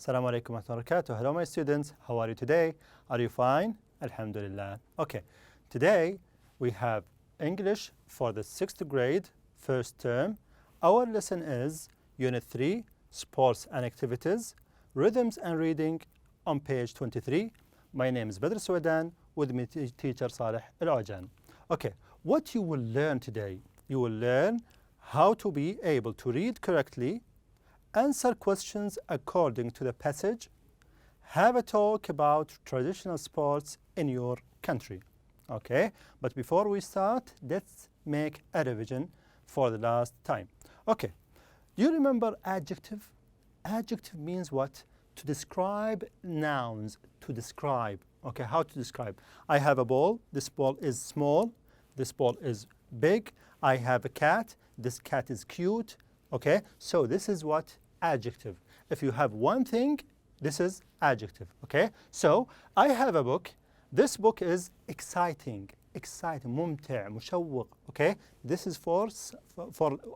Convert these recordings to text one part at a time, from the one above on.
Assalamu alaikum wa rahmatullahi wa barakatuh. Hello my students, how are you today? Are you fine? Alhamdulillah. Okay, today we have English for the 6th grade, first term. Our lesson is Unit 3, Sports and Activities, Rhythms and Reading on page 23. My name is Badr Sudan, with me teacher Saleh Al-Ojan. Okay, what you will learn today, you will learn how to be able to read correctly, answer questions according to the passage, have a talk about traditional sports in your country. Okay, but before we start, let's make a revision for the last time. Okay, do you remember adjective? Adjective means what? To describe nouns, to describe. Okay, how to describe? I have a ball, this ball is small, this ball is big. I have a cat, this cat is cute. Okay, so this is what? Adjective. If you have one thing, this is adjective. Okay, so I have a book. This book is exciting, ممتع, مشوق. Okay, this is for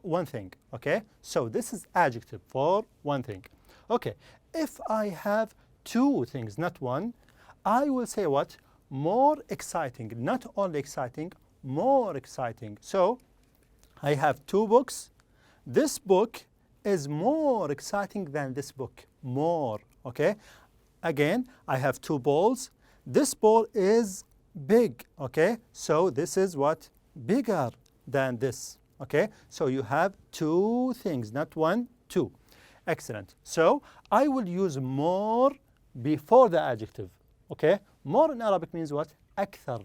one thing. Okay, so this is adjective for one thing. Okay, if I have two things, not one, I will say what? More exciting, not only exciting, more exciting. So I have two books. This book is more exciting than this book. More. Okay. Again, I have two balls. This ball is big. Okay. So this is what? Bigger than this. Okay. So you have two things, not one, two. Excellent. So I will use more before the adjective. Okay. More in Arabic means what? أكثر.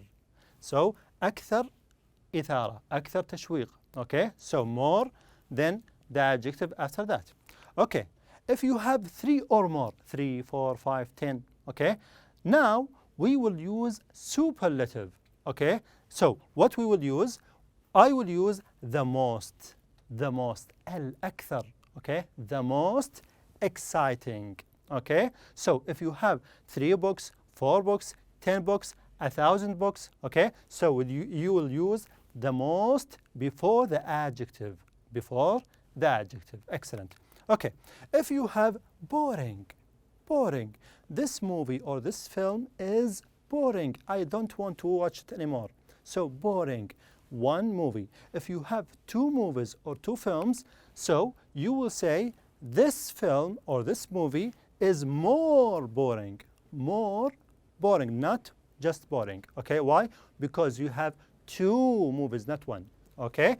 So أكثر إثارة, أكثر تشويق. Okay, so more than the adjective after that. Okay, if you have three or more, 3, 4, 5, 10, okay, now we will use superlative. Okay, so what we will use? I will use the most, الأكثر, okay, the most exciting. Okay, so if you have 3 books, 4 books, 10 books, 1,000 books, okay, so you will use the most before the adjective. Before the adjective. Excellent. Okay. If you have boring, this movie or this film is boring. I don't want to watch it anymore. So boring. One movie. If you have 2 movies or 2 films, so you will say this film or this movie is more boring. More boring, not just boring. Okay, why? Because you have 2 movies, not one. Okay,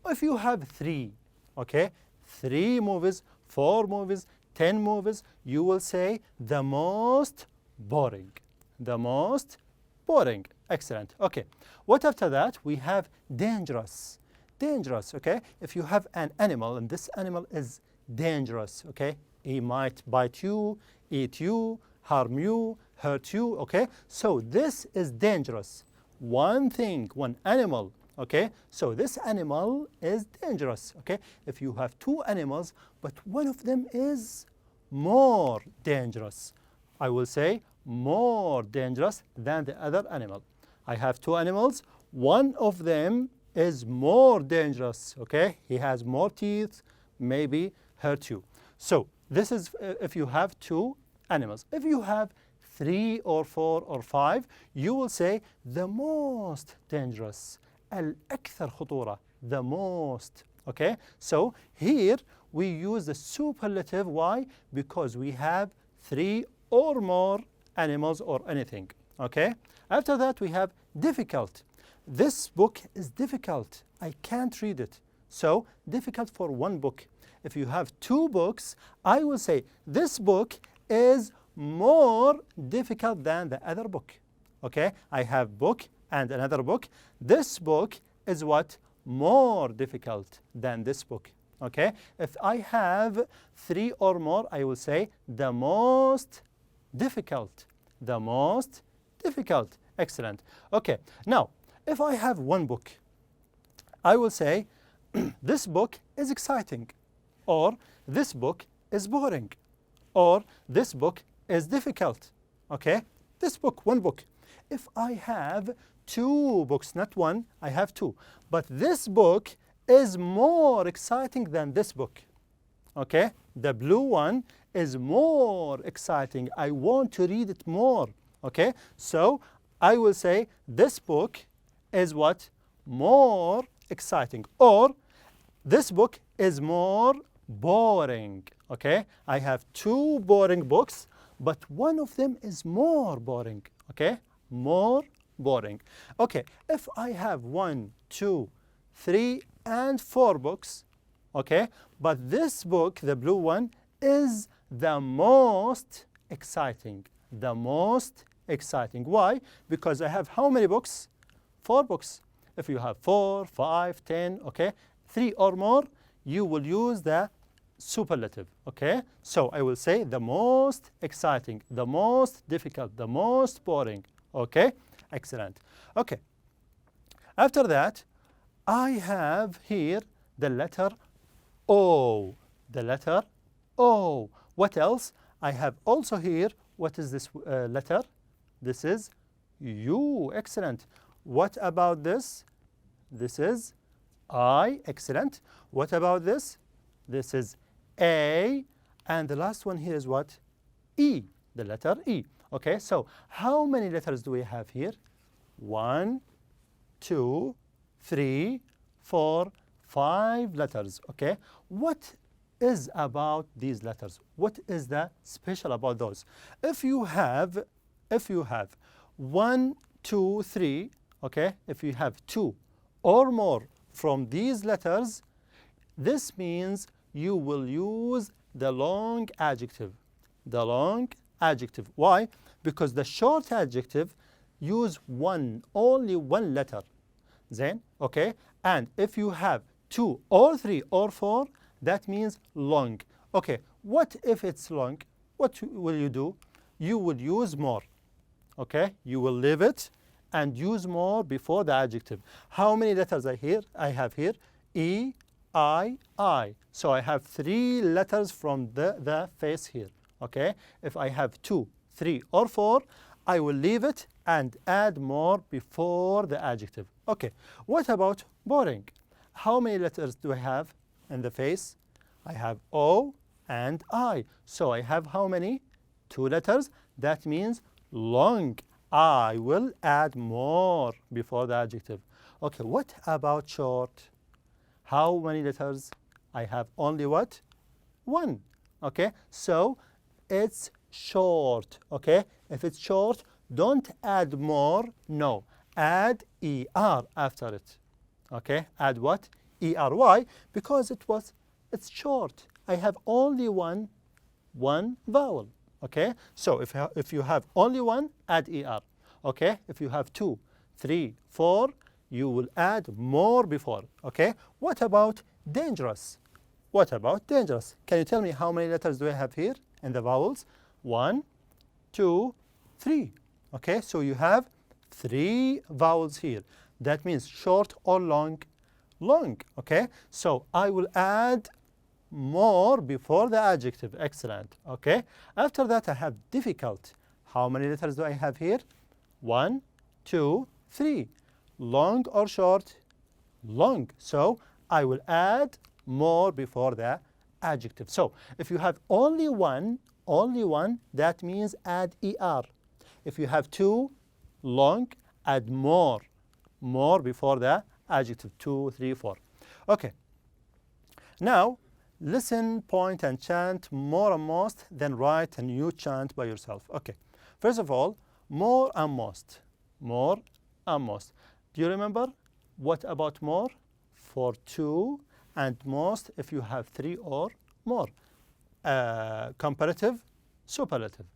if you have 3, okay, 3 movies, 4 movies, 10 movies, you will say the most boring. The most boring. Excellent. Okay, what after that? We have dangerous. Dangerous. Okay, if you have an animal and this animal is dangerous, okay, he might bite you, eat you, harm you, hurt you. Okay, so this is dangerous. One thing, one animal. Okay, so this animal is dangerous. Okay, if you have 2 animals, but one of them is more dangerous, I will say more dangerous than the other animal. I have 2 animals, one of them is more dangerous. Okay, he has more teeth, maybe hurt you. So this is if you have 2 animals. If you have 3 or 4 or 5, you will say the most dangerous. الأكثر خطورة. The most. Okay, so here we use the superlative. Why? Because we have 3 or more animals or anything. Okay, after that we have difficult. This book is difficult. I can't read it. So difficult for one book. If you have 2 books, I will say this book is more difficult than the other book. Okay, I have book and another book. This book is what? More difficult than this book. Okay, if I have 3 or more, I will say the most difficult. The most difficult. Excellent. Okay, now if I have one book, I will say this book is exciting, or this book is boring, or this book is difficult. Okay, this book, one book. If I have 2 books, not one, I have 2, but this book is more exciting than this book. Okay, the blue one is more exciting. I want to read it more. Okay, so I will say this book is what? More exciting. Or this book is more boring. Okay, I have two boring books, but one of them is more boring. Okay, more boring. Okay, if I have 1, 2, 3, and 4 books, okay, but this book, the blue one, is the most exciting. The most exciting. Why? Because I have how many books? 4 books. If you have 4, 5, 10, okay, 3 or more, you will use the superlative. Okay, so I will say the most exciting, the most difficult, the most boring. Okay, excellent. Okay, after that, I have here the letter O. The letter O. What else? I have also here, what is this letter? This is U. Excellent. What about this? This is I. Excellent. What about this? This is A. And the last one here is what? E. The letter E. Okay, so how many letters do we have here? 1, 2, 3, 4, 5 letters. Okay, what is about these letters? What is the special about those? If you have 1, 2, 3, okay, if you have 2 or more from these letters, this means you will use the long adjective. The long adjective. Why? Because the short adjective use only one letter. Then, okay, and if you have 2 or 3 or 4, that means long. Okay, what if it's long? What will you do? You will use more. Okay, you will leave it and use more before the adjective. How many letters I have here? E, I. So I have 3 letters from the face here. Okay, if I have 2, 3, or 4, I will leave it and add more before the adjective. Okay, what about boring? How many letters do I have in the face? I have O and I. So I have how many? 2 letters. That means long. I will add more before the adjective. Okay, what about short? How many letters? I have only what? 1. Okay, so it's short. Okay, if it's short, don't add more. No, add ER after it. Okay, add what? ER. Why? Because it's short. I have only one vowel. Okay, so if you have only 1, add ER. Okay, if you have 2, 3, 4, you will add more before. Okay, what about dangerous? What about dangerous? Can you tell me how many letters do I have here in the vowels? 1, 2, 3. Okay, so you have 3 vowels here. That means short or long? Long. Okay, so I will add more before the adjective. Excellent. Okay, after that I have difficult. How many letters do I have here? 1, 2, 3. Long or short? Long. So I will add more before the adjective. So if you have only one, that means add ER. If you have 2, long, add more before the adjective. 2, 3, 4. Okay. Now listen, point, and chant more and most, then write a new chant by yourself. Okay. First of all, more and most. More and most. Do you remember? What about more? For 2, and most if you have 3 or more. Comparative, superlative.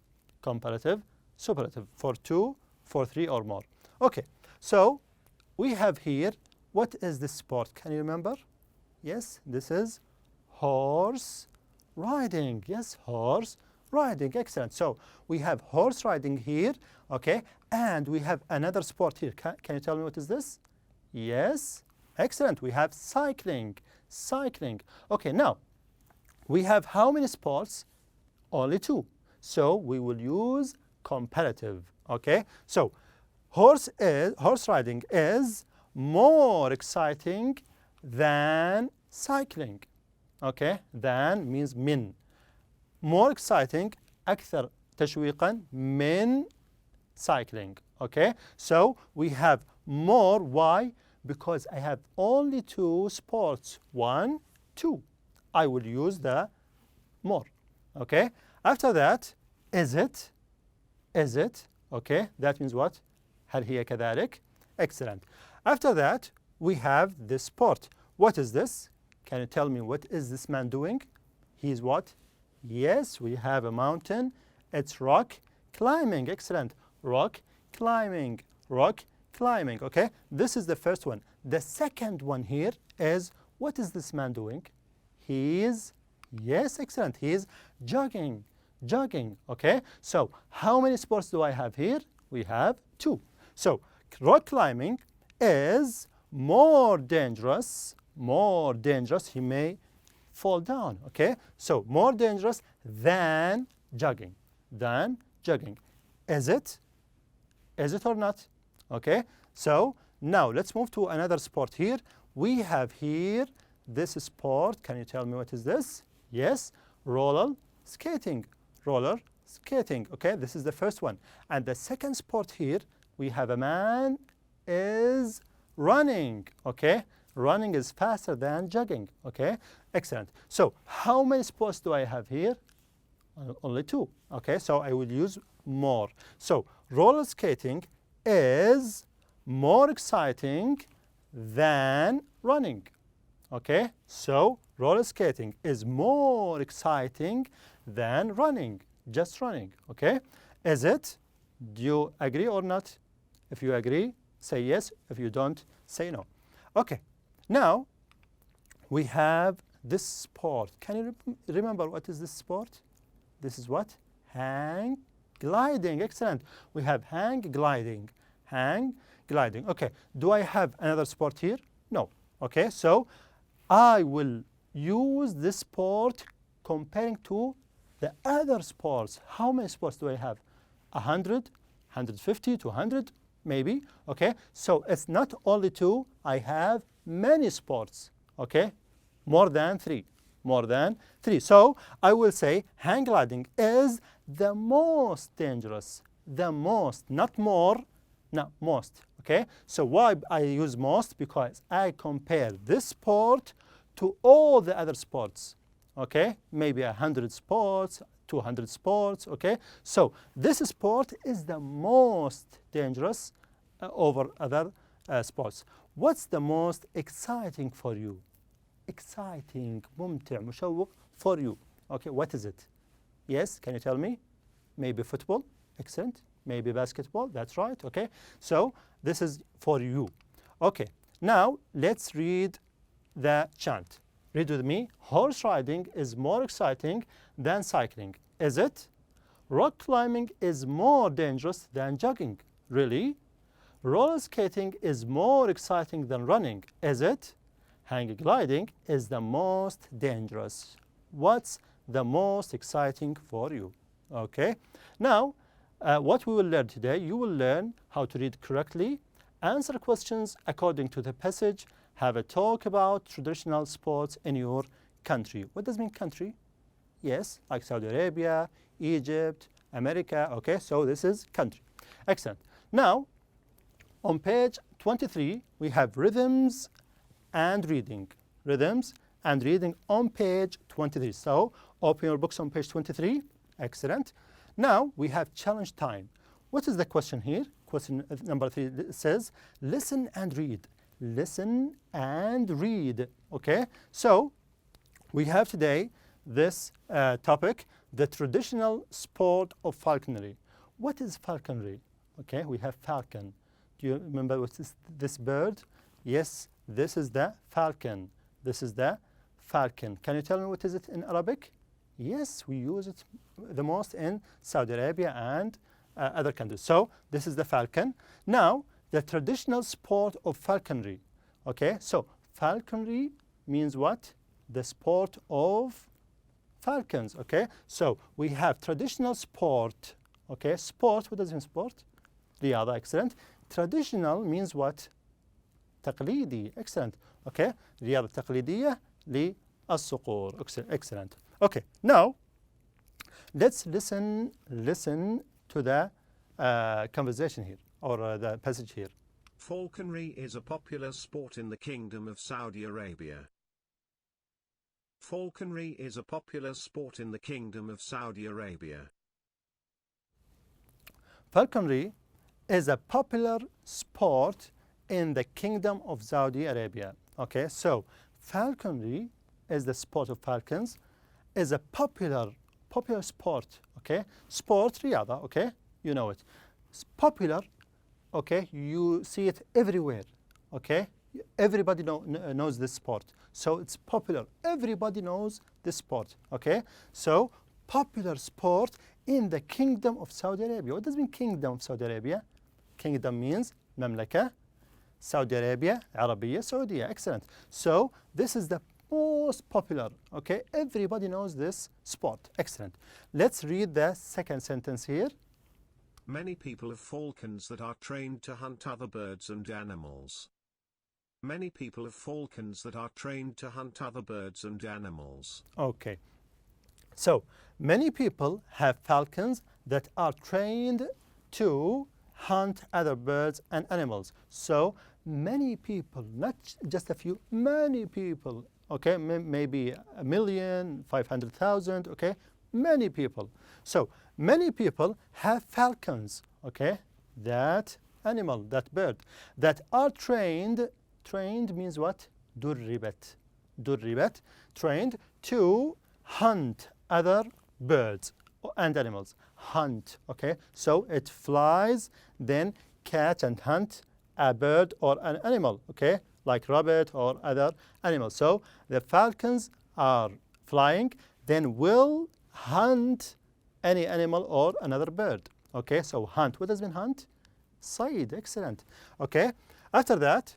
Comparative, superlative. For 2, for 3 or more. Okay. So we have here, what is this sport? Can you remember? Yes, this is horse riding. Yes, horse riding. Excellent. So we have horse riding here, okay, and we have another sport here. Can you tell me what is this? Yes, excellent. We have cycling. Cycling. Okay, now we have how many sports? Only 2. So we will use comparative. Okay, so horse riding is more exciting than cycling. Okay, than means min. more exciting أكثر تشويقا من cycling. Okay, so we have more. Why? Because I have only two sports. 1, 2. I will use the more. Okay, after that, is it? Is it? Okay, that means what? هل هي كذلك? Excellent. After that, we have this sport. What is this? Can you tell me what is this man doing? He is what? Yes, we have a mountain. It's rock climbing. Excellent. Rock climbing. Rock climbing. Okay, this is the first one. The second one here is, what is this man doing? He is, yes, excellent. He is jogging. Jogging. Okay, so how many sports do I have here? We have 2. So rock climbing is more dangerous. More dangerous. He may fall down. Okay, so more dangerous than jogging. Than jogging. Is it? Is it or not? Okay, so now let's move to another sport here. We have here this sport. Can you tell me what is this? Yes, roller skating. Roller skating. Okay, this is the first one. And the second sport here, we have a man is running. Okay, running is faster than jogging. Okay, excellent. So how many sports do I have here? Only 2. Okay, so I will use more. So roller skating is more exciting than running. Okay, so roller skating is more exciting than running, just running. Okay, is it? Do you agree or not? If you agree, say yes. If you don't, say no. Okay, now we have this sport. Can you remember what is this sport? This is what? Hang gliding. Excellent. We have hang gliding. Hang gliding. Okay, do I have another sport here? No. Okay, so I will use this sport comparing to the other sports. How many sports do I have? 100, 150, 200, maybe. Okay, so it's not only 2. I have many sports. Okay, more than 3. More than 3. So I will say hang gliding is the most dangerous. The most, not more, no, most. Okay, so why I use most? Because I compare this sport to all the other sports. Okay, maybe 100 sports, 200 sports. Okay, so this sport is the most dangerous over other sports. What's the most exciting for you? Exciting, ممتع, مشوق for you. Okay, what is it? Yes, can you tell me? Maybe football. Excellent. Maybe basketball. That's right. Okay, so this is for you. Okay, now let's read the chant. Read with me. Horse riding is more exciting than cycling. Is it? Rock climbing is more dangerous than jogging. Really? Roller skating is more exciting than running. Is it? Hang gliding is the most dangerous. What's the most exciting for you? Okay. Now, what we will learn today, you will learn how to read correctly, answer questions according to the passage, have a talk about traditional sports in your country. What does mean country? Yes, like Saudi Arabia, Egypt, America. Okay, so this is country. Excellent. Now, on page 23, we have rhythms and reading. Rhythms and reading on page 23. So open your books on page 23. Excellent. Now we have challenge time. What is the question here? Question number 3 says, listen and read. Listen and read. Okay, so we have today this topic, the traditional sport of falconry. What is falconry? Okay, we have falcon. Do you remember what is this bird? Yes, this is the falcon. This is the falcon. Can you tell me what is it in Arabic? Yes, we use it the most in Saudi Arabia and other countries. So this is the falcon. Now, the traditional sport of falconry. Okay, so falconry means what? The sport of falcons. Okay, so we have traditional sport. Okay, sport, what does it mean sport? رياضة, excellent. Traditional means what? تقليدي, excellent. Okay, رياضة تقليدية للصقور, excellent. Okay, now let's listen to the conversation here, or the passage here. Falconry is a popular sport in the Kingdom of Saudi Arabia. Falconry is a popular sport in the Kingdom of Saudi Arabia. Falconry is a popular sport in the Kingdom of Saudi Arabia. Okay, so falconry is the sport of falcons, is a popular sport. Okay, sport رياضة. Okay, you know it. It's popular. Okay, you see it everywhere. Okay, everybody knows this sport, so it's popular. Everybody knows this sport. Okay, so popular sport in the Kingdom of Saudi Arabia. What does it mean, Kingdom of Saudi Arabia? Kingdom means مملكة. Saudi Arabia, عربية سعودية. Excellent. So this is the most popular. Okay, everybody knows this sport. Excellent. Let's read the second sentence here. Many people have falcons that are trained to hunt other birds and animals. Many people have falcons that are trained to hunt other birds and animals. Okay. So many people have falcons that are trained to hunt other birds and animals. So many people, not just a few, many people. Okay, maybe 1,500,000. Okay, many people. So many people have falcons. Okay, that animal, that bird, that are trained. Trained means what? دربت. Trained to hunt other birds and animals. Hunt. Okay, so it flies, then catch and hunt a bird or an animal. Okay, like rabbit or other animals. So the falcons are flying, then will hunt any animal or another bird. Okay, so hunt. What does it mean, hunt? صيد. Excellent. Okay, after that.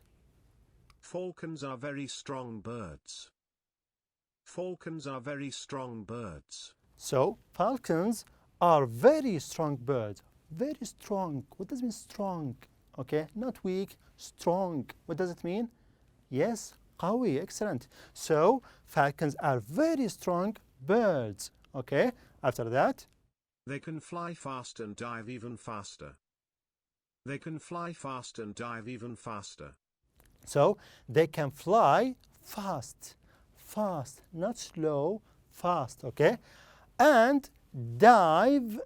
Falcons are very strong birds. Falcons are very strong birds. So falcons are very strong birds. Very strong. What does it mean, strong? Okay, not weak, strong. What does it mean? Yes, قوي. Excellent. So falcons are very strong birds. Okay, after that. They can fly fast and dive even faster. They can fly fast and dive even faster. So they can fly fast, not slow, fast. Okay, and dive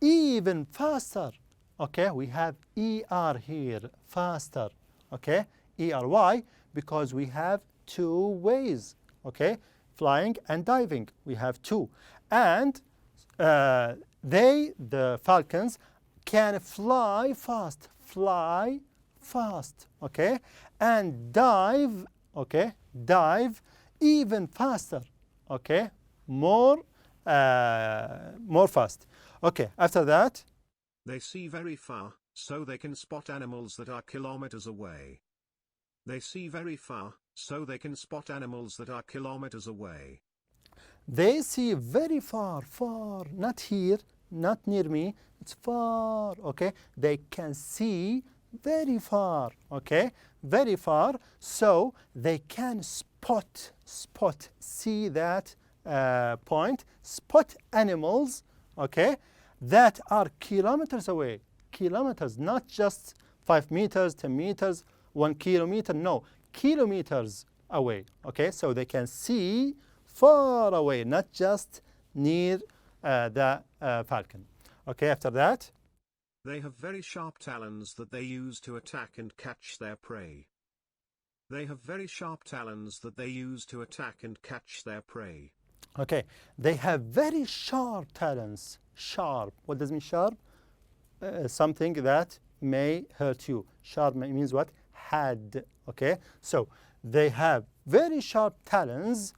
even faster. Okay, we have ER here, faster. Okay, ERY, because we have two ways. Okay, flying and diving, we have two. And the falcons can fly fast, okay, and dive, okay, dive even faster, okay, more fast. Okay, after that. They see very far, so they can spot animals that are kilometers away. They see very far, so they can spot animals that are kilometers away. They see very far, not here, not near me, it's far, okay? They can see very far, okay? Very far, so they can spot, see that point, spot animals, okay? That are kilometers away, kilometers, not just 5 meters, 10 meters, 1 kilometer, no, kilometers away, okay? So they can see far away, not just near the falcon. Okay, after that. They have very sharp talons that they use to attack and catch their prey. They have very sharp talons that they use to attack and catch their prey. Okay, they have very sharp talons. Sharp. What does it mean, sharp? Something that may hurt you. Sharp means what? Had. Okay, so they have very sharp talons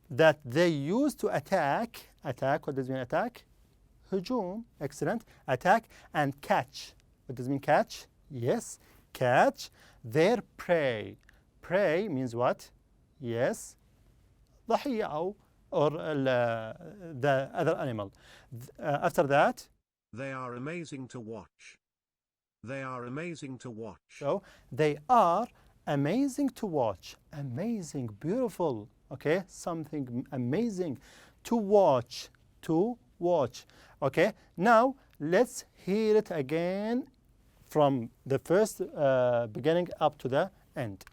that they use to attack. Attack. What does it mean, attack? هجوم. Excellent. Attack and catch. What does it mean, catch? Yes, catch their prey. Prey means what? Yes, ضحية or the other animal. After that. They are amazing to watch. They are amazing to watch. So they are amazing to watch. Amazing, beautiful. Okay, something amazing To watch. To watch. Okay, now let's hear it again from the first beginning up to the end.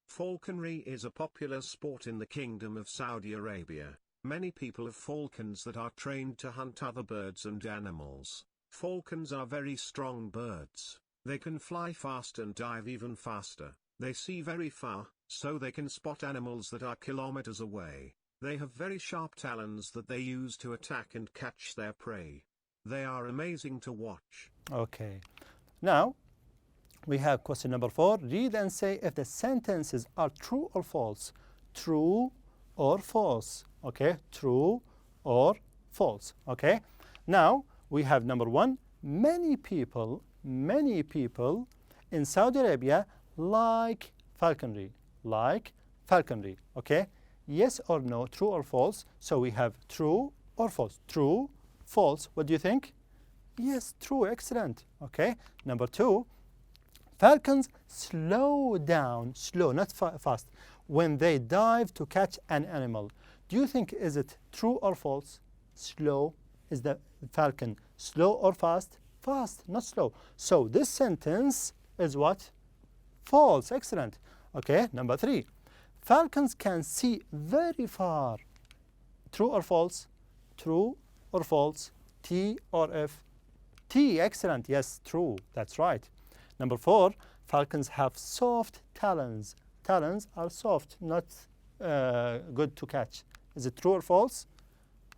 Falconry is a popular sport in the Kingdom of Saudi Arabia. Many people have falcons that are trained to hunt other birds and animals. Falcons are very strong birds. They can fly fast and dive even faster. They see very far, so they can spot animals that are kilometers away. They have very sharp talons that they use to attack and catch their prey. They are amazing to watch. Okay, now we have question number 4. Read and say if the sentences are true or false. True or false. Okay, true or false. Okay, now we have number 1. Many people in Saudi Arabia like falconry. Like falconry. Okay, yes or no, true or false. So we have true or false. True, false. What do you think? Yes, true. Excellent. Okay, number 2. Falcons slow down, slow, not fast, when they dive to catch an animal. Do you think is it true or false? Slow. Is the falcon slow or fast? Fast, not slow. So this sentence is what? False. Excellent. Okay, number 3. Falcons can see very far. True or false? True or false? T or F? T. Excellent. Yes, true. That's right. Number 4, falcons have soft talons. Talons are soft, not good to catch. Is it true or false?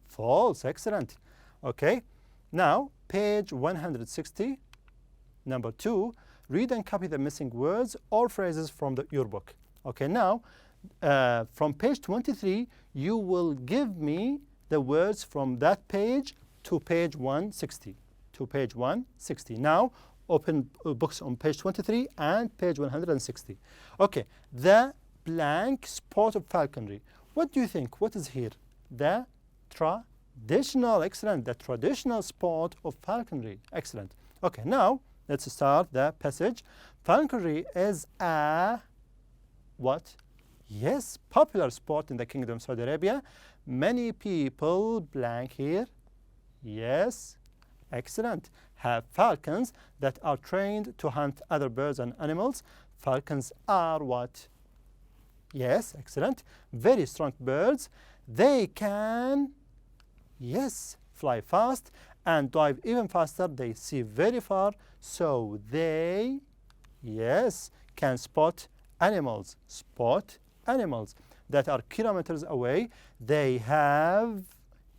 False. Excellent. Okay. Now, page 160. Number 2, read and copy the missing words or phrases from your book. Okay. Now, from page 23, you will give me the words from that page to page 160. To page 160. Now, open books on page 23 and page 160. Okay, the blank sport of falconry. What do you think? What is here? The traditional, excellent, the traditional sport of falconry. Excellent. Okay, now let's start the passage. Falconry is a what? Yes, popular sport in the Kingdom of Saudi Arabia. Many people, blank here. Yes, excellent. Have falcons that are trained to hunt other birds and animals. Falcons are what? Yes, excellent. Very strong birds. They can, yes, fly fast and dive even faster. They see very far, so they, yes, can spot animals. Spot animals that are kilometers away. They have,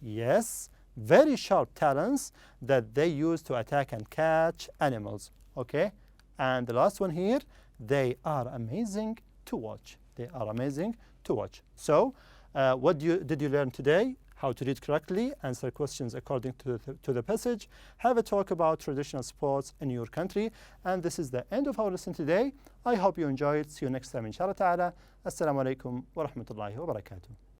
yes, very sharp talons that they use to attack and catch animals. Okay, and the last one here, they are amazing to watch. They are amazing to watch. So what did you learn today? How to read correctly, answer questions according to the passage, have a talk about traditional sports in your country. And this is the end of our lesson today. I hope you enjoyed. See you next time inshallah ta'ala. Assalamu alaikum wa rahmatullahi wa barakatuh.